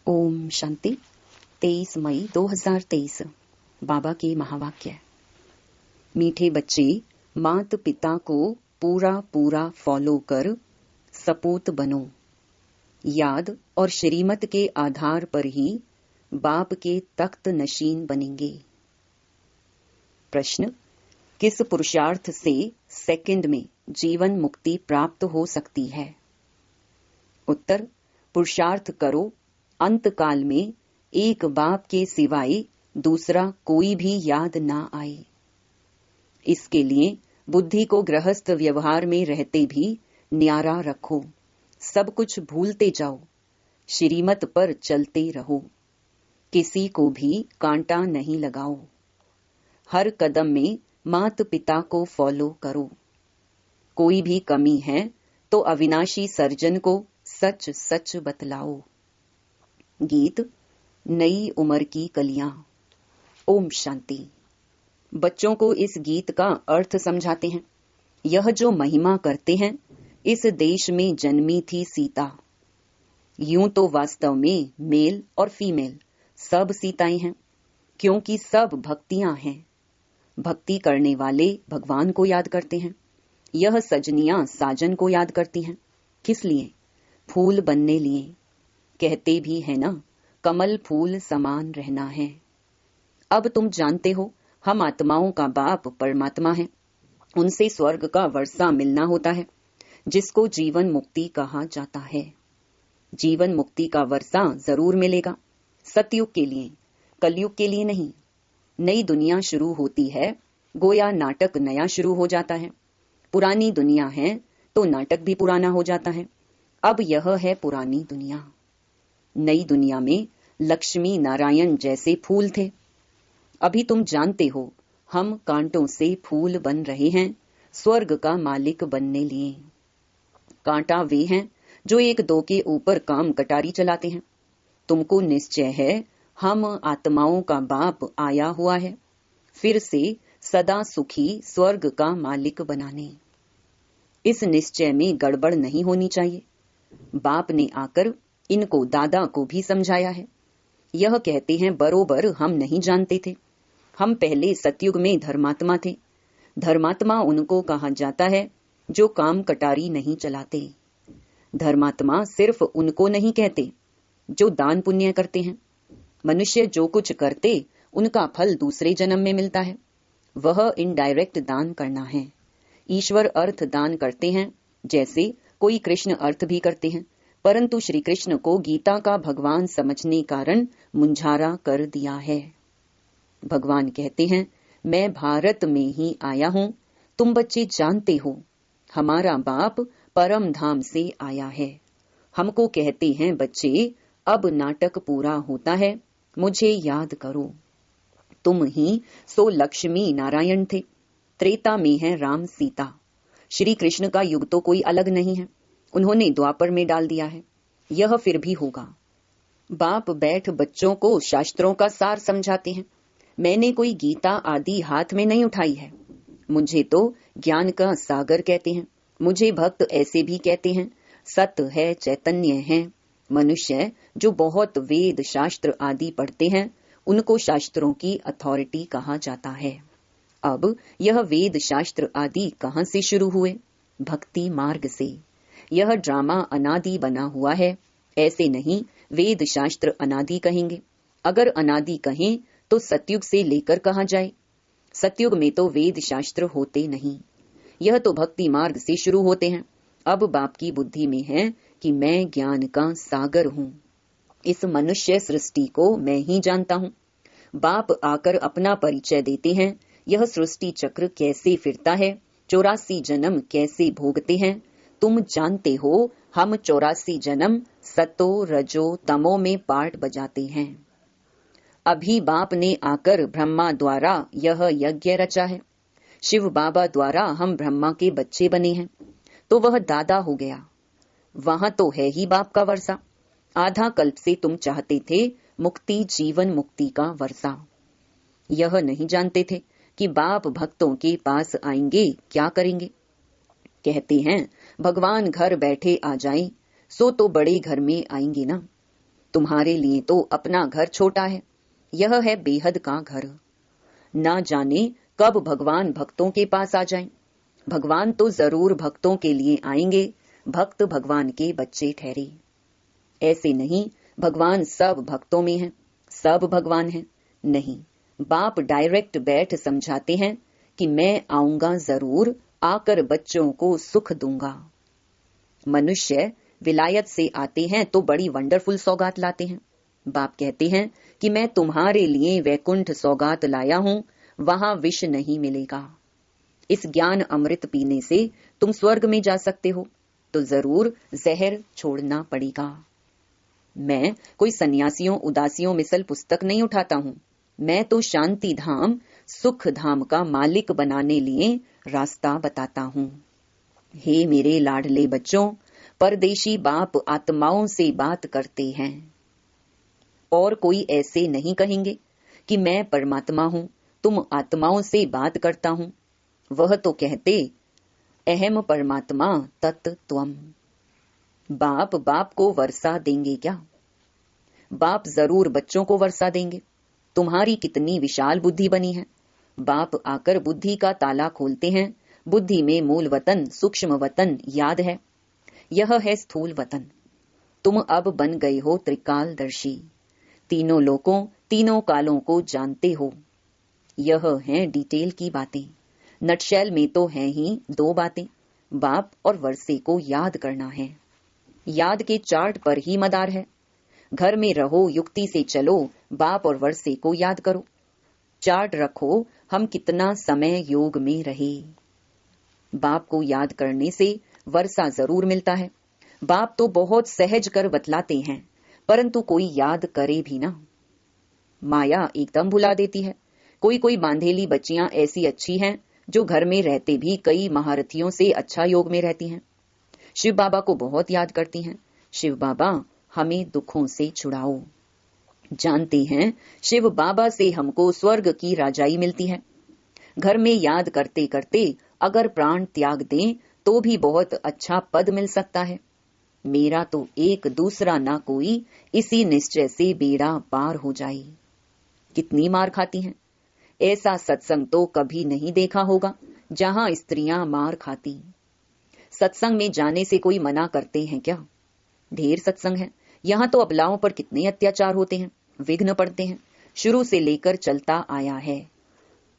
ओम शांति। 23 मई 2023 बाबा के महावाक्य। मीठे बच्चे, मात पिता को पूरा पूरा फॉलो कर सपूत बनो। याद और श्रीमत के आधार पर ही बाप के तख्त नशीन बनेंगे। प्रश्न: किस पुरुषार्थ से सेकंड में जीवन मुक्ति प्राप्त हो सकती है? उत्तर: पुरुषार्थ करो, अंत काल में एक बाप के सिवाय दूसरा कोई भी याद ना आए। इसके लिए बुद्धि को गृहस्थ व्यवहार में रहते भी न्यारा रखो, सब कुछ भूलते जाओ, श्रीमत पर चलते रहो, किसी को भी कांटा नहीं लगाओ। हर कदम में मात पिता को फॉलो करो। कोई भी कमी है तो अविनाशी सर्जन को सच सच बतलाओ। गीत नई उम्र की कलियां। ओम शांति। बच्चों को इस गीत का अर्थ समझाते हैं। यह जो महिमा करते हैं, इस देश में जन्मी थी सीता। यूं तो वास्तव में मेल और फीमेल सब सीताएं हैं, क्योंकि सब भक्तियां हैं। भक्ति करने वाले भगवान को याद करते हैं। यह सजनियां साजन को याद करती हैं। किस लिए? फूल बनने लिए। कहते भी है ना, कमल फूल समान रहना है। अब तुम जानते हो, हम आत्माओं का बाप परमात्मा है। उनसे स्वर्ग का वर्षा मिलना होता है, जिसको जीवन मुक्ति कहा जाता है। जीवन मुक्ति का वर्षा जरूर मिलेगा, सतयुग के लिए, कलयुग के लिए नहीं। नई दुनिया शुरू होती है, गोया नाटक नया शुरू हो जाता है। पुरानी दुनिया है तो नाटक भी पुराना हो जाता है। अब यह है पुरानी दुनिया। नई दुनिया में लक्ष्मी नारायण जैसे फूल थे। अभी तुम जानते हो, हम कांटों से फूल बन रहे हैं, स्वर्ग का मालिक बनने लिए। कांटा वे हैं जो एक दो के ऊपर काम कटारी चलाते हैं। तुमको निश्चय है, हम आत्माओं का बाप आया हुआ है, फिर से सदा सुखी स्वर्ग का मालिक बनाने। इस निश्चय में गड़बड़ नहीं होनी चाहिए। बाप ने आकर इनको दादा को भी समझाया है। यह कहते हैं, बरोबर हम नहीं जानते थे। हम पहले सतयुग में धर्मात्मा थे। धर्मात्मा उनको कहा जाता है जो काम कटारी नहीं चलाते। धर्मात्मा सिर्फ उनको नहीं कहते जो दान पुण्य करते हैं। मनुष्य जो कुछ करते, उनका फल दूसरे जन्म में मिलता है। वह इनडायरेक्ट दान करना है। ईश्वर अर्थ दान करते हैं, जैसे कोई कृष्ण अर्थ भी करते हैं, परंतु श्री कृष्ण को गीता का भगवान समझने कारण मुंझारा कर दिया है। भगवान कहते हैं, मैं भारत में ही आया हूँ। तुम बच्चे जानते हो, हमारा बाप परम धाम से आया है। हमको कहते हैं, बच्चे अब नाटक पूरा होता है, मुझे याद करो। तुम ही सो लक्ष्मी नारायण थे। त्रेता में है राम सीता। श्री कृष्ण का युग तो कोई अलग नहीं है, उन्होंने द्वापर में डाल दिया है। यह फिर भी होगा। बाप बैठ बच्चों को शास्त्रों का सार समझाते हैं। मैंने कोई गीता आदि हाथ में नहीं उठाई है। मुझे तो ज्ञान का सागर कहते हैं। मुझे भक्त ऐसे भी कहते हैं, सत है, चैतन्य है। मनुष्य जो बहुत वेद शास्त्र आदि पढ़ते हैं, उनको शास्त्रों की अथॉरिटी कहा जाता है। अब यह वेद शास्त्र आदि कहां से शुरू हुए? भक्ति मार्ग से। यह ड्रामा अनादि बना हुआ है। ऐसे नहीं वेद शास्त्र अनादि कहेंगे। अगर अनादि कहें तो सतयुग से लेकर कहा जाए। सतयुग में तो वेद शास्त्र होते नहीं। यह तो भक्ति मार्ग से शुरू होते हैं। अब बाप की बुद्धि में है कि मैं ज्ञान का सागर हूँ। इस मनुष्य सृष्टि को मैं ही जानता हूँ। बाप आकर अपना परिचय देते हैं। यह सृष्टि चक्र कैसे फिरता है, 84 जन्म कैसे भोगते हैं, तुम जानते हो। हम 84 जन्म सतो रजो तमो में पार्ट बजाते हैं। अभी बाप ने आकर ब्रह्मा द्वारा यह यज्ञ रचा है। शिव बाबा द्वारा हम ब्रह्मा के बच्चे बने हैं, तो वह दादा हो गया। वहां तो है ही बाप का वर्षा। आधा कल्प से तुम चाहते थे मुक्ति, जीवन मुक्ति का वर्षा। यह नहीं जानते थे कि बाप भक्तों के पास आएंगे, क्या करेंगे। कहते हैं, भगवान घर बैठे आ जाएं, सो तो बड़े घर में आएंगे ना। तुम्हारे लिए तो अपना घर छोटा है, यह है बेहद का घर। ना जाने कब भगवान भक्तों के पास आ जाएं। भगवान तो जरूर भक्तों के लिए आएंगे, भक्त भगवान के बच्चे ठहरे। ऐसे नहीं भगवान सब भक्तों में है, सब भगवान है, नहीं। बाप डायरेक्ट बैठ समझाते हैं कि मैं आऊंगा जरूर, आकर बच्चों को सुख दूंगा। मनुष्य विलायत से आते हैं तो बड़ी वंडरफुल सौगात लाते हैं। बाप कहते हैं कि मैं तुम्हारे लिए वैकुंठ सौगात लाया हूं, वहां विष नहीं मिलेगा। इस ज्ञान अमृत पीने से तुम स्वर्ग में जा सकते हो, तो जरूर जहर छोड़ना पड़ेगा। मैं कोई सन्यासियों उदासियों मिसल पुस्तक नहीं उठाता हूं, मैं तो शांति धाम सुख धाम का मालिक बनाने लिए रास्ता बताता हूं। हे मेरे लाडले बच्चों, परदेशी बाप आत्माओं से बात करते हैं, और कोई ऐसे नहीं कहेंगे कि मैं परमात्मा हूं, तुम आत्माओं से बात करता हूं। वह तो कहते अहम परमात्मा तत्त्वम। बाप बाप को वर्षा देंगे क्या? बाप जरूर बच्चों को वर्षा देंगे। तुम्हारी कितनी विशाल बुद्धि बनी है। बाप आकर बुद्धि का ताला खोलते हैं। बुद्धि में मूल वतन सूक्ष्म वतन याद है, यह है स्थूल वतन। तुम अब बन गए हो त्रिकालदर्शी, तीनों लोकों तीनों कालों को जानते हो। यह है डिटेल की बातें। नटशेल में तो है ही दो बातें, बाप और वर्षे को याद करना है। याद के चार्ट पर ही मदार है। घर में रहो, युक्ति से चलो, बाप और वर्षे को याद करो। चार्ट रखो हम कितना समय योग में रहे। बाप को याद करने से वर्षा जरूर मिलता है। बाप तो बहुत सहज कर बतलाते हैं, परंतु कोई याद करे भी ना, माया एकदम भुला देती है। कोई कोई बांधेली बच्चियां ऐसी अच्छी हैं जो घर में रहते भी कई महारथियों से अच्छा योग में रहती हैं। शिव बाबा को बहुत याद करती हैं। शिव बाबा हमें दुखों से छुड़ाओ। जानते हैं शिव बाबा से हमको स्वर्ग की राजाई मिलती है। घर में याद करते करते अगर प्राण त्याग दें तो भी बहुत अच्छा पद मिल सकता है। मेरा तो एक दूसरा ना कोई, इसी निश्चय से बेड़ा पार हो जाए। कितनी मार खाती हैं। ऐसा सत्संग तो कभी नहीं देखा होगा जहां स्त्रियां मार खाती। सत्संग में जाने से कोई मना करते हैं क्या? ढेर सत्संग है। यहाँ तो अबलाओं पर कितने अत्याचार होते हैं, विघ्न पड़ते हैं, शुरू से लेकर चलता आया है।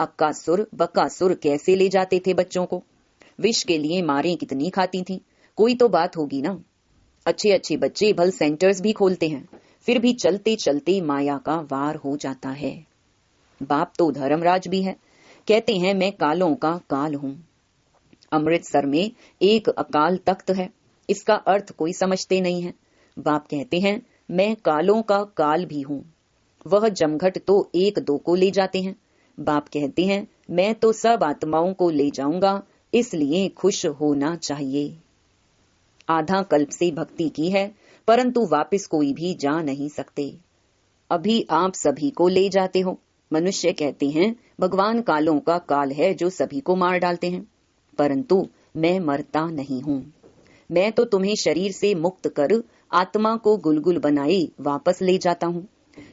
अक्कासुर बक्कासुर कैसे ले जाते थे बच्चों को, विष के लिए मारें कितनी खाती थी। कोई तो बात होगी ना। अच्छे अच्छे बच्चे भल सेंटर्स भी खोलते हैं, फिर भी चलते चलते माया का वार हो जाता है। बाप तो धर्मराज भी है, कहते हैं मैं कालों का काल हूं। अमृतसर में एक अकाल तख्त है, इसका अर्थ कोई समझते नहीं है। बाप कहते हैं मैं कालों का काल भी हूं। वह जमघट तो एक दो को ले जाते हैं। बाप कहते हैं मैं तो सब आत्माओं को ले जाऊंगा, इसलिए खुश होना चाहिए। आधा कल्प से भक्ति की है, परंतु वापस कोई भी जा नहीं सकते। अभी आप सभी को ले जाते हो। मनुष्य कहते हैं भगवान कालों का काल है जो सभी को मार डालते हैं, परंतु मैं मरता नहीं हूं। मैं तो तुम्हें शरीर से मुक्त कर आत्मा को गुलगुल बनाए वापस ले जाता हूं।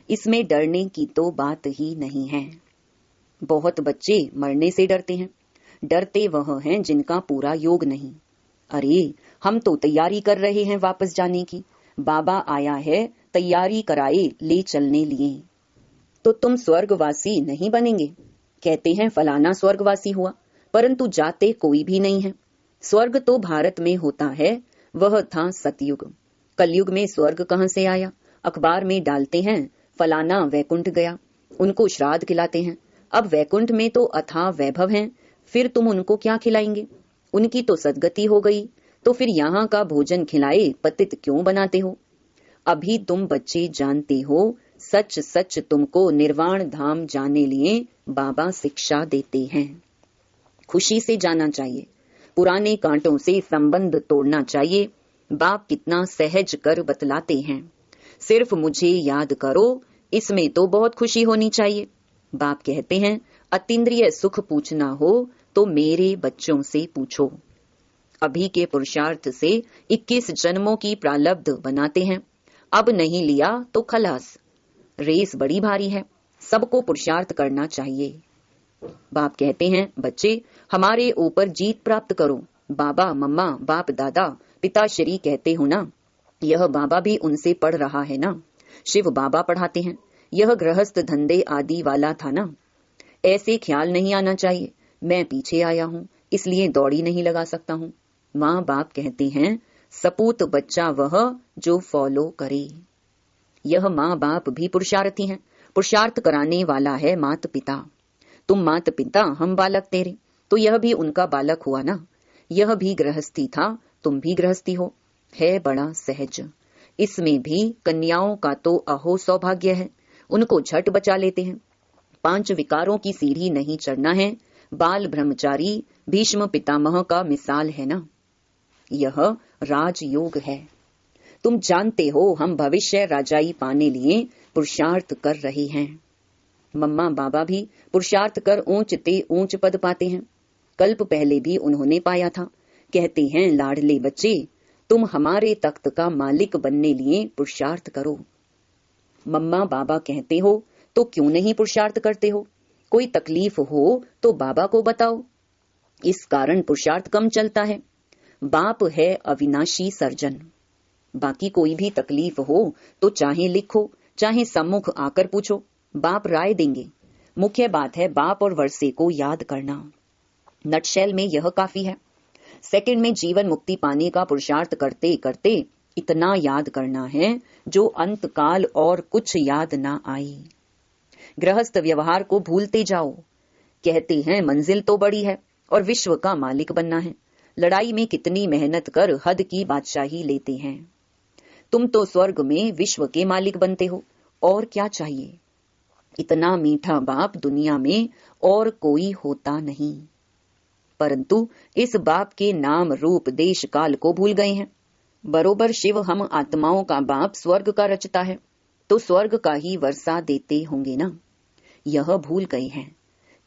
इसमें डरने की तो बात ही नहीं है। बहुत बच्चे मरने से डरते हैं। डरते वह हैं जिनका पूरा योग नहीं। अरे हम तो तैयारी कर रहे हैं वापस जाने की। बाबा आया है तैयारी कराए ले चलने लिए। तो तुम स्वर्गवासी नहीं बनेंगे? कहते हैं फलाना स्वर्गवासी हुआ, परंतु जाते कोई भी नहीं है। स्वर्ग तो भारत में होता है, वह था सतयुग। कलयुग में स्वर्ग कहां से आया? अखबार में डालते हैं फलाना वैकुंठ गया, उनको श्राद्ध खिलाते हैं। अब वैकुंठ में तो अथाह वैभव हैं, फिर तुम उनको क्या खिलाएंगे? उनकी तो सदगति हो गई, तो फिर यहाँ का भोजन खिलाए पतित क्यों बनाते हो? अभी तुम बच्चे जानते हो, सच सच तुमको निर्वाण धाम जाने लिए बाबा शिक्षा देते हैं। खुशी से जाना चाहिए, पुराने कांटों से संबंध तोड़ना चाहिए। बाप कितना सहज कर बतलाते हैं, सिर्फ मुझे याद करो, इसमें तो बहुत खुशी होनी चाहिए। बाप कहते हैं अतीन्द्रिय सुख पूछना हो तो मेरे बच्चों से पूछो। अभी के पुरुषार्थ से 21 जन्मों की प्रारब्ध बनाते हैं। अब नहीं लिया तो खलास। रेस बड़ी भारी है, सबको पुरुषार्थ करना चाहिए। बाप कहते हैं, बच्चे हमारे ऊपर जीत प्राप्त करो। बाबा मम्मा बाप दादा पिताश्री कहते हो ना, यह बाबा भी उनसे पढ़ रहा है ना। शिव बाबा पढ़ाते हैं, यह गृहस्थ धंधे आदि वाला था ना। ऐसे ख्याल नहीं आना चाहिए मैं पीछे आया हूँ इसलिए दौड़ी नहीं लगा सकता हूँ। माँ बाप कहते हैं, सपूत बच्चा वह जो फॉलो करे। यह माँ बाप भी पुरुषार्थी हैं, पुरुषार्थ कराने वाला है माता पिता। तुम माता पिता, हम बालक तेरे, तो यह भी उनका बालक हुआ ना। यह भी गृहस्थी था, तुम भी गृहस्थी हो, है बड़ा सहज। इसमें भी कन्याओं का तो अहो सौभाग्य है, उनको झट बचा लेते हैं। 5 विकारों की सीढ़ी नहीं चढ़ना है, बाल ब्रह्मचारी भीष्म पितामह का मिसाल है ना। यह राजयोग है। तुम जानते हो हम भविष्य राजाई पाने लिए पुरुषार्थ कर रहे हैं। मम्मा बाबा भी पुरुषार्थ कर ऊंच ते ऊंच पद पाते हैं। कल्प पहले भी उन्होंने पाया था। कहते हैं, लाडले बच्चे तुम हमारे तख्त का मालिक बनने लिए पुरुषार्थ करो। मम्मा बाबा कहते हो तो क्यों नहीं पुरुषार्थ करते हो? कोई तकलीफ हो तो बाबा को बताओ, इस कारण पुरुषार्थ कम चलता है। बाप है अविनाशी सर्जन। बाकी कोई भी तकलीफ हो तो चाहे लिखो चाहे सम्मुख आकर पूछो, बाप राय देंगे। मुख्य बात है बाप और वर्षे को याद करना। नटशेल में यह काफी है। सेकंड में जीवन मुक्ति पाने का पुरुषार्थ करते करते इतना याद करना है जो अंत काल और कुछ याद ना आई। गृहस्थ व्यवहार को भूलते जाओ। कहते हैं मंजिल तो बड़ी है और विश्व का मालिक बनना है। लड़ाई में कितनी मेहनत कर हद की बादशाही लेते हैं। तुम तो स्वर्ग में विश्व के मालिक बनते हो, और क्या चाहिए। इतना मीठा बाप दुनिया में और कोई होता नहीं। परंतु इस बाप के नाम रूप देश काल को भूल गए हैं। बरोबर शिव हम आत्माओं का बाप स्वर्ग का रचता है तो स्वर्ग का ही वर्षा देते होंगे ना। यह भूल गए हैं।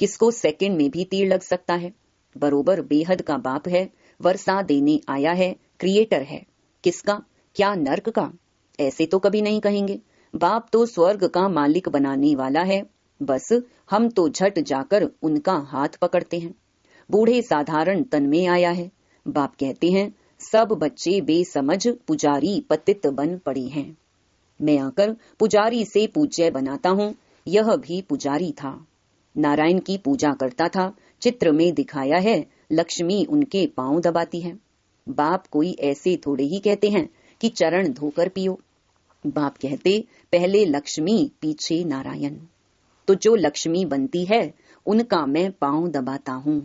किसको सेकंड में भी तीर लग सकता है। बरोबर बेहद का बाप है, वर्षा देने आया है, क्रिएटर है। किसका? क्या नर्क का? ऐसे तो कभी नहीं कहेंगे। बाप तो स्वर्ग का मालिक बनाने वाला है, बस हम तो झट जाकर उनका हाथ पकड़ते हैं। बूढ़े साधारण तन में आया है। बाप कहते हैं, सब बच्चे बेसमझ पुजारी पतित बन पड़े हैं। मैं आकर पुजारी से पूज्य बनाता हूँ। यह भी पुजारी था, नारायण की पूजा करता था। चित्र में दिखाया है, लक्ष्मी उनके पांव दबाती है। बाप कोई ऐसे थोड़े ही कहते हैं कि चरण धोकर पियो। बाप कहते, पहले लक्ष्मी पीछे नारायण। तो जो लक्ष्मी बनती है उनका मैं पांव दबाता हूँ।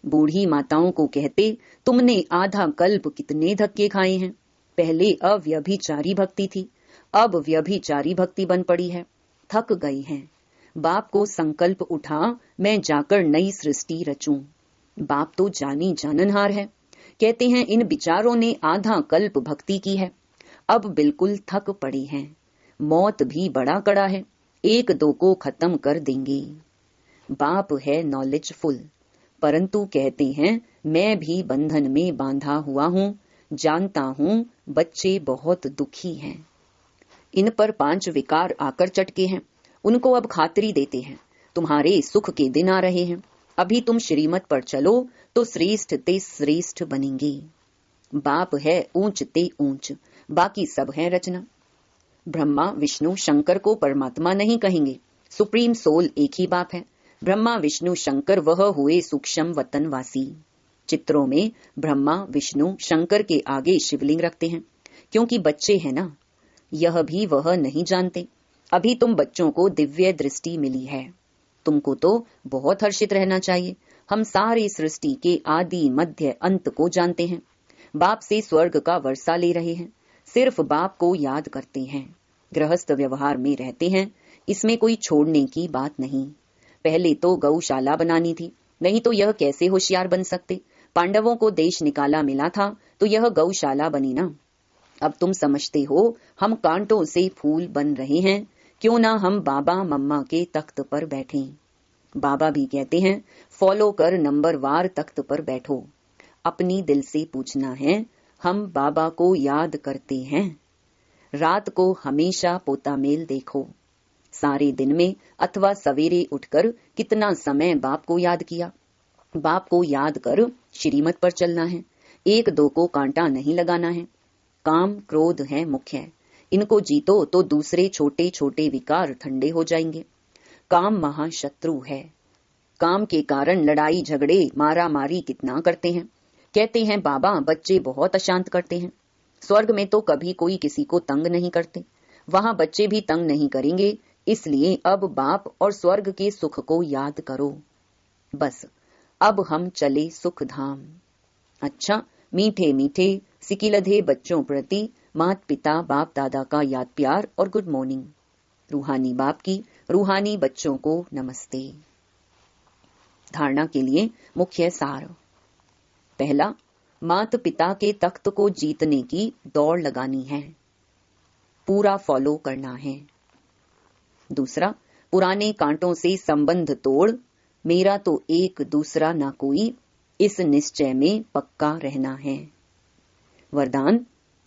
बूढ़ी माताओं को कहते, तुमने आधा कल्प कितने धक्के खाए हैं। पहले अव्यभिचारी भक्ति थी, अब व्यभिचारी भक्ति बन पड़ी है। थक गई हैं। बाप को संकल्प उठा, मैं जाकर नई सृष्टि रचूं। बाप तो जानी जाननहार है। कहते हैं, इन विचारों ने आधा कल्प भक्ति की है, अब बिल्कुल थक पड़ी हैं। मौत भी बड़ा कड़ा है, 1-2 को खत्म कर देंगे। बाप है नॉलेजफुल, परंतु कहते हैं, मैं भी बंधन में बांधा हुआ हूँ। जानता हूँ बच्चे बहुत दुखी हैं। इन पर 5 विकार आकर चटके हैं। उनको अब खातिरी देते हैं, तुम्हारे सुख के दिन आ रहे हैं। अभी तुम श्रीमत पर चलो तो श्रेष्ठ ते श्रेष्ठ बनेंगे। बाप है ऊंच ते ऊंच, बाकी सब है रचना। ब्रह्मा विष्णु शंकर को परमात्मा नहीं कहेंगे, सुप्रीम सोल एक ही बाप है। ब्रह्मा विष्णु शंकर वह हुए सूक्ष्म वतनवासी। चित्रों में ब्रह्मा विष्णु शंकर के आगे शिवलिंग रखते हैं, क्योंकि बच्चे हैं ना। यह भी वह नहीं जानते। अभी तुम बच्चों को दिव्य दृष्टि मिली है। तुमको तो बहुत हर्षित रहना चाहिए। हम सारी सृष्टि के आदि मध्य अंत को जानते हैं। बाप से स्वर्ग का वर्षा ले रहे हैं। सिर्फ बाप को याद करते हैं। गृहस्थ व्यवहार में रहते हैं, इसमें कोई छोड़ने की बात नहीं। पहले तो गौशाला बनानी थी, नहीं तो यह कैसे होशियार बन सकते। पांडवों को देश निकाला मिला था तो यह गौशाला बनी ना। अब तुम समझते हो हम कांटों से फूल बन रहे हैं, क्यों ना हम बाबा मम्मा के तख्त पर बैठें। बाबा भी कहते हैं, फॉलो कर नंबरवार तख्त पर बैठो। अपनी दिल से पूछना है, हम बाबा को याद करते हैं। रात को हमेशा पोता मेल देखो। सारे दिन में अथवा सवेरे उठकर कितना समय बाप को याद किया। बाप को याद कर श्रीमत पर चलना है। एक दो को कांटा नहीं लगाना है। काम क्रोध है मुख्य, इनको जीतो तो दूसरे छोटे छोटे विकार ठंडे हो जाएंगे। काम महाशत्रु है। काम के कारण लड़ाई झगड़े मारा मारी कितना करते हैं। कहते हैं बाबा बच्चे बहुत अशांत करते हैं। स्वर्ग में तो कभी कोई किसी को तंग नहीं करते, वहां बच्चे भी तंग नहीं करेंगे। इसलिए अब बाप और स्वर्ग के सुख को याद करो। बस अब हम चले सुख धाम। अच्छा, मीठे मीठे सिकिलधे बच्चों प्रति माता पिता बाप दादा का याद प्यार और गुड मॉर्निंग। रूहानी बाप की रूहानी बच्चों को नमस्ते। धारणा के लिए मुख्य सार। पहला, माता पिता के तख्त को जीतने की दौड़ लगानी है, पूरा फॉलो करना है। दूसरा, पुराने कांटों से संबंध तोड़ मेरा तो एक दूसरा ना कोई, इस निश्चय में पक्का रहना है। वरदान,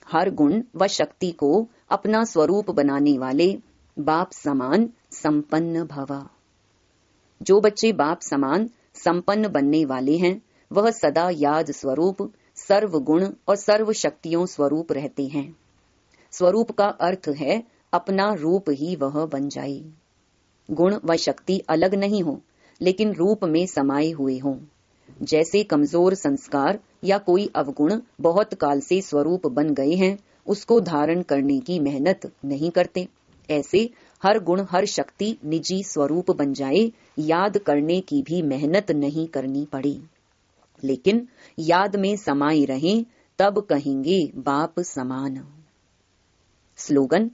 हर गुण व शक्ति को अपना स्वरूप बनाने वाले बाप समान संपन्न भव। जो बच्चे बाप समान संपन्न बनने वाले हैं वह सदा याद स्वरूप सर्व गुण और सर्व शक्तियों स्वरूप रहते हैं। स्वरूप का अर्थ है अपना रूप ही वह बन जाए। गुण व शक्ति अलग नहीं हो, लेकिन रूप में समाये हुए हों। जैसे कमजोर संस्कार या कोई अवगुण बहुत काल से स्वरूप बन गए हैं, उसको धारण करने की मेहनत नहीं करते, ऐसे हर गुण हर शक्ति निजी स्वरूप बन जाए, याद करने की भी मेहनत नहीं करनी पड़ी। लेकिन याद में समाये रहें, तब कहेंगे बाप समान। स्लोगन,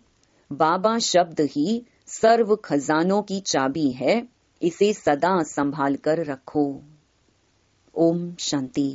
बाबा शब्द ही सर्व खजानों की चाबी है, इसे सदा संभाल कर रखो। ओम शांति।